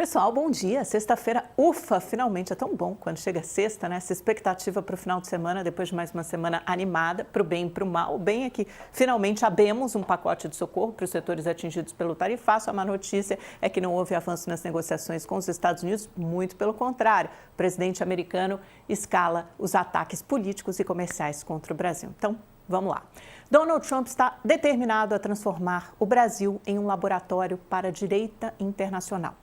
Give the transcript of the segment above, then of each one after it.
Pessoal, bom dia. Sexta-feira, ufa, finalmente. É tão bom quando chega sexta, né? Essa expectativa para o final de semana, depois de mais uma semana animada, para o bem e para o mal. O bem é que finalmente abemos um pacote de socorro para os setores atingidos pelo tarifaço. A má notícia é que não houve avanço nas negociações com os Estados Unidos, muito pelo contrário. O presidente americano escala os ataques políticos e comerciais contra o Brasil. Então, vamos lá. Donald Trump está determinado a transformar o Brasil em um laboratório para a direita internacional.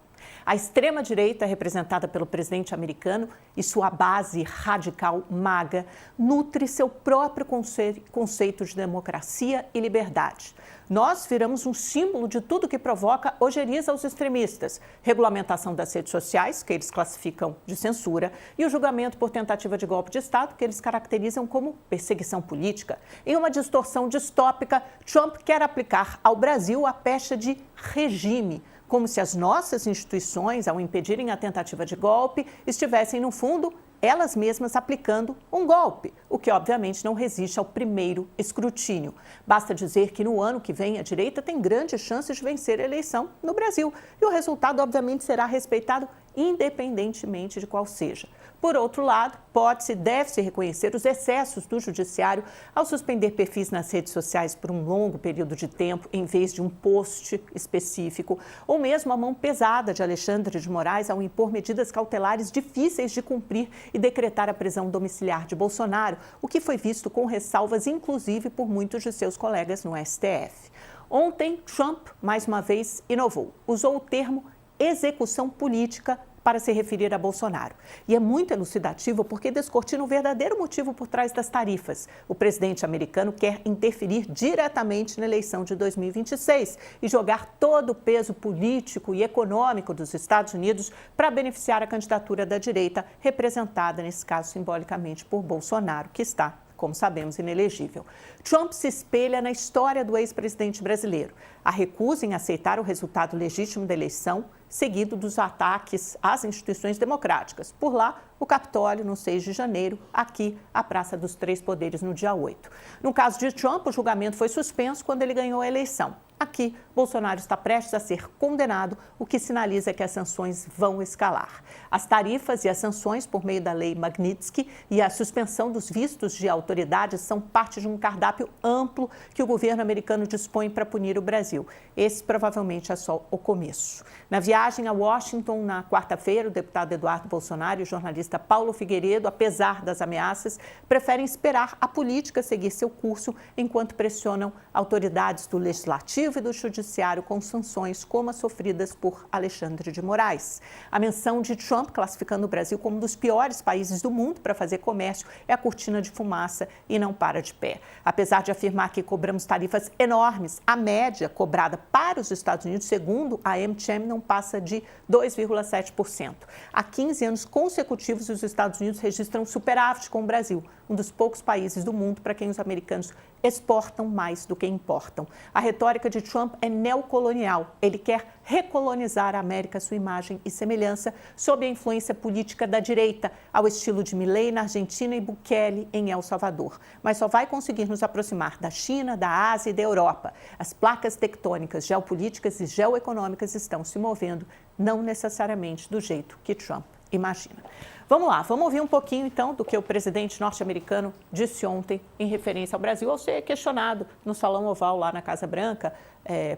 A extrema-direita, representada pelo presidente americano e sua base radical MAGA, nutre seu próprio conceito de democracia e liberdade. Nós viramos um símbolo de tudo que provoca ojeriza aos extremistas, regulamentação das redes sociais, que eles classificam de censura, e o julgamento por tentativa de golpe de Estado, que eles caracterizam como perseguição política. Em uma distorção distópica, Trump quer aplicar ao Brasil a pecha de regime, como se as nossas instituições, ao impedirem a tentativa de golpe, estivessem, no fundo, elas mesmas aplicando um golpe, o que obviamente não resiste ao primeiro escrutínio. Basta dizer que no ano que vem a direita tem grandes chances de vencer a eleição no Brasil e o resultado obviamente será respeitado independentemente de qual seja. Por outro lado, pode-se e deve-se reconhecer os excessos do judiciário ao suspender perfis nas redes sociais por um longo período de tempo, em vez de um post específico, ou mesmo a mão pesada de Alexandre de Moraes ao impor medidas cautelares difíceis de cumprir e decretar a prisão domiciliar de Bolsonaro, o que foi visto com ressalvas, inclusive por muitos de seus colegas no STF. Ontem, Trump, mais uma vez, inovou. Usou o termo execução política para se referir a Bolsonaro. E é muito elucidativo porque descortina o verdadeiro motivo por trás das tarifas. O presidente americano quer interferir diretamente na eleição de 2026 e jogar todo o peso político e econômico dos Estados Unidos para beneficiar a candidatura da direita, representada, nesse caso, simbolicamente por Bolsonaro, que está, como sabemos, inelegível. Trump se espelha na história do ex-presidente brasileiro. A recusa em aceitar o resultado legítimo da eleição, seguido dos ataques às instituições democráticas. Por lá, o Capitólio, no 6 de janeiro, aqui, a Praça dos Três Poderes, no dia 8. No caso de Trump, o julgamento foi suspenso quando ele ganhou a eleição. Aqui, Bolsonaro está prestes a ser condenado, o que sinaliza que as sanções vão escalar. As tarifas e as sanções por meio da lei Magnitsky e a suspensão dos vistos de autoridades são parte de um cardápio amplo que o governo americano dispõe para punir o Brasil. Esse provavelmente é só o começo. Na viagem a Washington, na quarta-feira, o deputado Eduardo Bolsonaro e o jornalista Paulo Figueiredo, apesar das ameaças, preferem esperar a política seguir seu curso enquanto pressionam autoridades do Legislativo e do Judiciário com sanções como as sofridas por Alexandre de Moraes. A menção de Trump classificando o Brasil como um dos piores países do mundo para fazer comércio é a cortina de fumaça e não para de pé. Apesar de afirmar que cobramos tarifas enormes, a média cobrada para os Estados Unidos, segundo a AmCham, não passa de 2,7%. Há 15 anos consecutivos, os Estados Unidos registram superávit com o Brasil, um dos poucos países do mundo para quem os americanos exportam mais do que importam. A retórica de Trump é neocolonial. Ele quer recolonizar a América, sua imagem e semelhança, sob a influência política da direita, ao estilo de Milei na Argentina e Bukele em El Salvador. Mas só vai conseguir nos aproximar da China, da Ásia e da Europa. As placas tectônicas geopolíticas e geoeconômicas estão se movendo, não necessariamente do jeito que Trump imagina. Vamos lá, vamos ouvir um pouquinho, então, do que o presidente norte-americano disse ontem em referência ao Brasil, ao ser questionado no Salão Oval, lá na Casa Branca,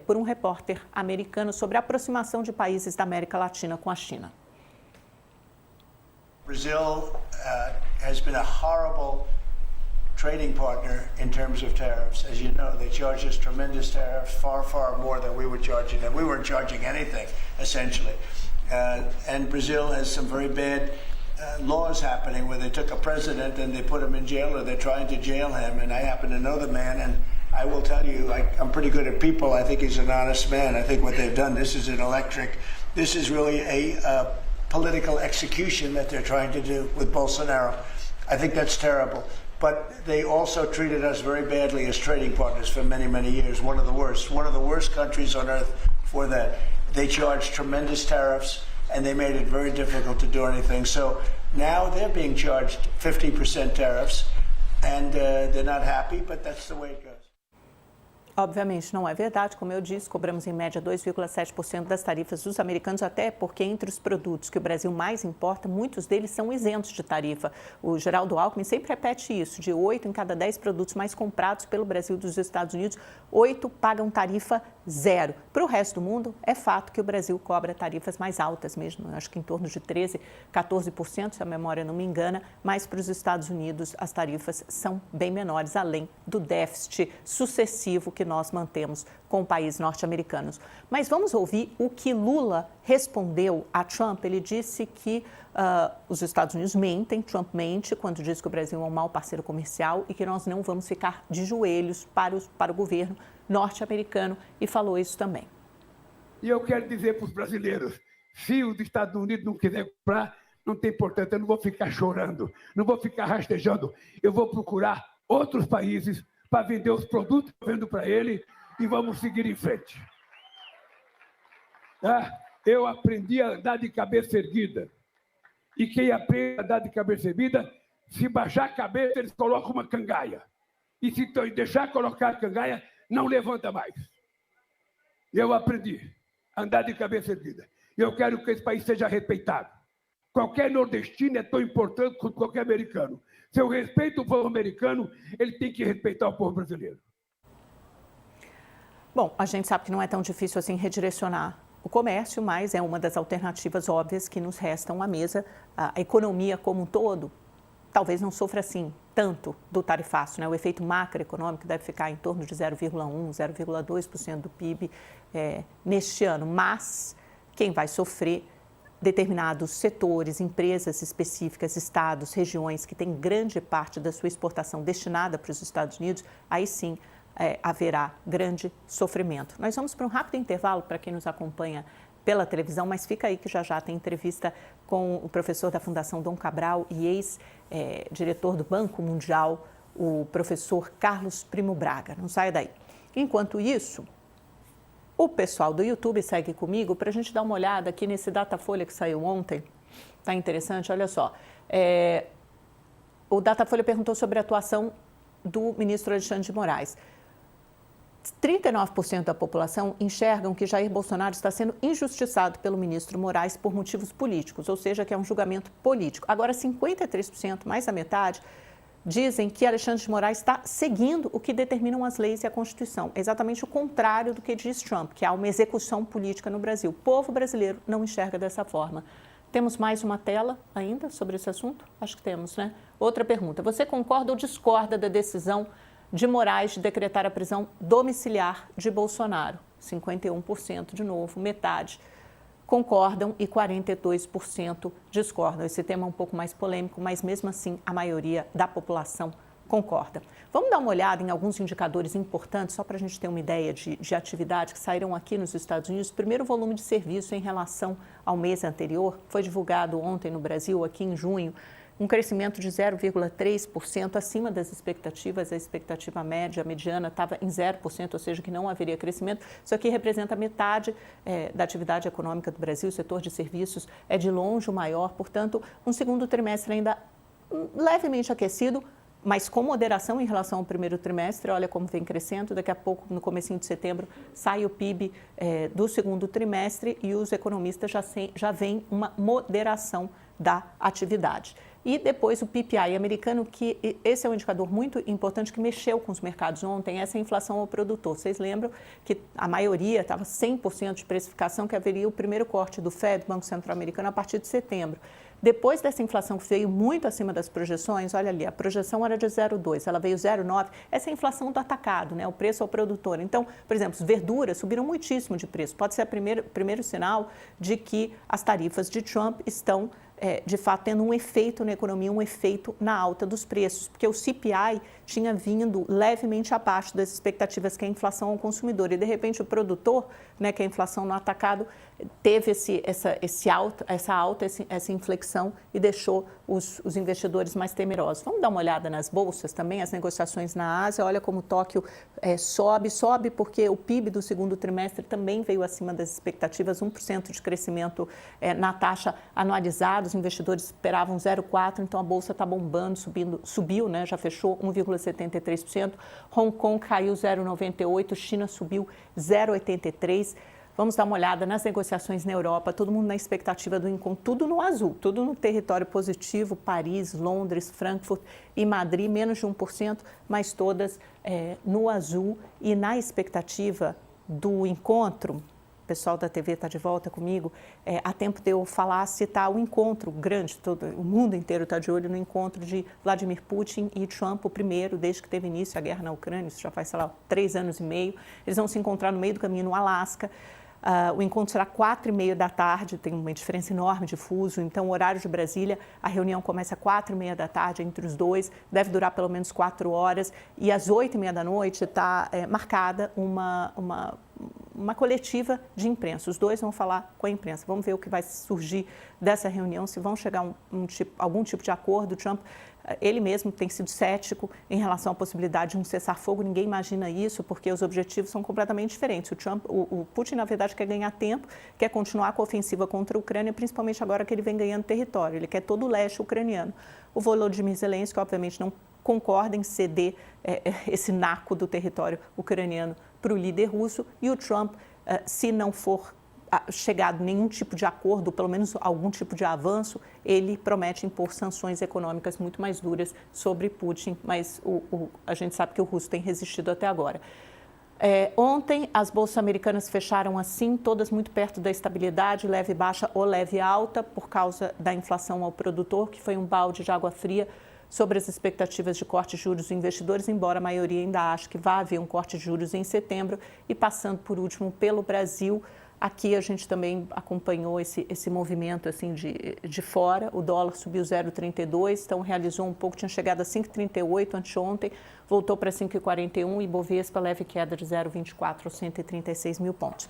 por um repórter americano sobre a aproximação de países da América Latina com a China. Brazil has been a horrible trading partner in terms of tariffs. As you know, they charge us tremendous tariffs, far, far more than we were charging them. We weren't charging anything, essentially. And Brazil has some very bad laws happening where they took a president and they put him in jail, or they're trying to jail him. And I happen to know the man, and I will tell you, I'm pretty good at people. I think he's an honest man. I think what they've done, this is this is really a political execution that they're trying to do with Bolsonaro. I think that's terrible. But they also treated us very badly as trading partners for many, many years. One of the worst countries on earth for that. They charged tremendous tariffs, and they made it very difficult to do anything. So now they're being charged 50% tariffs, and they're not happy, but that's the way it goes. Obviamente não é verdade, como eu disse, cobramos em média 2,7% das tarifas dos americanos, até porque entre os produtos que o Brasil mais importa, muitos deles são isentos de tarifa. O Geraldo Alckmin sempre repete isso, de 8 em cada 10 produtos mais comprados pelo Brasil dos Estados Unidos, 8 pagam tarifa zero. Para o resto do mundo, é fato que o Brasil cobra tarifas mais altas mesmo, acho que em torno de 13%, 14%, se a memória não me engana, mas para os Estados Unidos as tarifas são bem menores, além do déficit sucessivo que nós mantemos com o país norte-americanos. Mas vamos ouvir o que Lula respondeu a Trump. Ele disse que os Estados Unidos mentem, Trump mente quando diz que o Brasil é um mau parceiro comercial e que nós não vamos ficar de joelhos para o governo norte-americano, e falou isso também. E eu quero dizer para os brasileiros, se os Estados Unidos não quiserem comprar, não tem importância, eu não vou ficar chorando, não vou ficar rastejando, eu vou procurar outros países para vender os produtos que eu vendo para ele e vamos seguir em frente. Eu aprendi a andar de cabeça erguida. E quem aprende a andar de cabeça erguida, se baixar a cabeça, eles colocam uma cangaia. E se deixar colocar a cangaia, não levanta mais. Eu aprendi a andar de cabeça erguida. E eu quero que esse país seja respeitado. Qualquer nordestino é tão importante quanto qualquer americano. Se eu respeito o povo americano, ele tem que respeitar o povo brasileiro. Bom, a gente sabe que não é tão difícil assim redirecionar o comércio, mas é uma das alternativas óbvias que nos restam à mesa. A economia como um todo talvez não sofra assim tanto do tarifaço, né? O efeito macroeconômico deve ficar em torno de 0,1%, 0,2% do PIB neste ano, mas quem vai sofrer determinados setores, empresas específicas, estados, regiões que têm grande parte da sua exportação destinada para os Estados Unidos, aí sim haverá grande sofrimento. Nós vamos para um rápido intervalo para quem nos acompanha pela televisão, mas fica aí que já tem entrevista com o professor da Fundação Dom Cabral e ex-diretor do Banco Mundial, o professor Carlos Primo Braga. Não saia daí. Enquanto isso, o pessoal do YouTube segue comigo para a gente dar uma olhada aqui nesse Datafolha que saiu ontem. Está interessante, olha só. O Datafolha perguntou sobre a atuação do ministro Alexandre de Moraes. 39% da população enxergam que Jair Bolsonaro está sendo injustiçado pelo ministro Moraes por motivos políticos, ou seja, que é um julgamento político. Agora, 53%, mais da metade, dizem que Alexandre de Moraes está seguindo o que determinam as leis e a Constituição. É exatamente o contrário do que diz Trump, que há uma execução política no Brasil. O povo brasileiro não enxerga dessa forma. Temos mais uma tela ainda sobre esse assunto? Acho que temos, né? Outra pergunta. Você concorda ou discorda da decisão de Moraes de decretar a prisão domiciliar de Bolsonaro? 51% de novo, metade concordam e 42% discordam. Esse tema é um pouco mais polêmico, mas mesmo assim a maioria da população concorda. Vamos dar uma olhada em alguns indicadores importantes, só para a gente ter uma ideia de atividade que saíram aqui nos Estados Unidos. Primeiro, o volume de serviço em relação ao mês anterior, foi divulgado ontem no Brasil, aqui em junho, um crescimento de 0,3% acima das expectativas. A expectativa média, a mediana, estava em 0%, ou seja, que não haveria crescimento. Isso aqui representa metade da atividade econômica do Brasil. O setor de serviços é de longe o maior, portanto, um segundo trimestre ainda levemente aquecido, mas com moderação em relação ao primeiro trimestre. Olha como vem crescendo. Daqui a pouco, no comecinho de setembro, sai o PIB do segundo trimestre e os economistas já veem uma moderação da atividade. E depois o PPI americano, que esse é um indicador muito importante que mexeu com os mercados ontem, essa é a inflação ao produtor. Vocês lembram que a maioria estava 100% de precificação, que haveria o primeiro corte do FED, Banco Central Americano, a partir de setembro. Depois dessa inflação que veio muito acima das projeções, olha ali, a projeção era de 0,2, ela veio 0,9, essa é a inflação do atacado, né, o preço ao produtor. Então, por exemplo, as verduras subiram muitíssimo de preço. Pode ser o primeiro sinal de que as tarifas de Trump estão de fato tendo um efeito na economia, um efeito na alta dos preços, porque o CPI tinha vindo levemente abaixo das expectativas, que é a inflação ao consumidor, e de repente o produtor, né, que é a inflação no atacado, teve essa inflexão e deixou os investidores mais temerosos. Vamos dar uma olhada nas bolsas também, as negociações na Ásia. Olha como Tóquio sobe porque o PIB do segundo trimestre também veio acima das expectativas, 1% de crescimento na taxa anualizada. Os investidores esperavam 0,4%, então a bolsa está bombando, subiu, né? Já fechou 1,73%. Hong Kong caiu 0,98%, China subiu 0,83%. Vamos dar uma olhada nas negociações na Europa, todo mundo na expectativa do encontro, tudo no azul, tudo no território positivo, Paris, Londres, Frankfurt e Madrid, menos de 1%, mas todas no azul. E na expectativa do encontro, o pessoal da TV está de volta comigo, há tempo de eu falar, citar o encontro grande, o mundo inteiro está de olho no encontro de Vladimir Putin e Trump, o primeiro, desde que teve início a guerra na Ucrânia, isso já faz, 3 anos e meio. Eles vão se encontrar no meio do caminho no Alasca. O encontro será 4h30 da tarde, tem uma diferença enorme de fuso, então o horário de Brasília, a reunião começa às 4h30 da tarde entre os dois, deve durar pelo menos 4 horas, e às 8h30 da noite está marcada uma coletiva de imprensa. Os dois vão falar com a imprensa. Vamos ver o que vai surgir dessa reunião, se vão chegar algum tipo de acordo. Trump, ele mesmo tem sido cético em relação à possibilidade de um cessar-fogo. Ninguém imagina isso, porque os objetivos são completamente diferentes. O Putin, na verdade, quer ganhar tempo, quer continuar com a ofensiva contra a Ucrânia, principalmente agora que ele vem ganhando território. Ele quer todo o leste ucraniano. O Volodymyr Zelensky, obviamente, não concorda em ceder esse naco do território ucraniano para o líder russo. E o Trump, se não for chegado nenhum tipo de acordo, pelo menos algum tipo de avanço, ele promete impor sanções econômicas muito mais duras sobre Putin, mas a gente sabe que o russo tem resistido até agora. Ontem, as bolsas americanas fecharam assim, todas muito perto da estabilidade, leve baixa ou leve alta, por causa da inflação ao produtor, que foi um balde de água fria sobre as expectativas de corte de juros dos investidores, embora a maioria ainda ache que vai haver um corte de juros em setembro. E passando por último pelo Brasil, aqui a gente também acompanhou esse movimento assim de fora. O dólar subiu 0,32, então realizou um pouco, tinha chegado a 5,38 anteontem, voltou para 5,41 e Bovespa leve queda de 0,24 aos 136 mil pontos.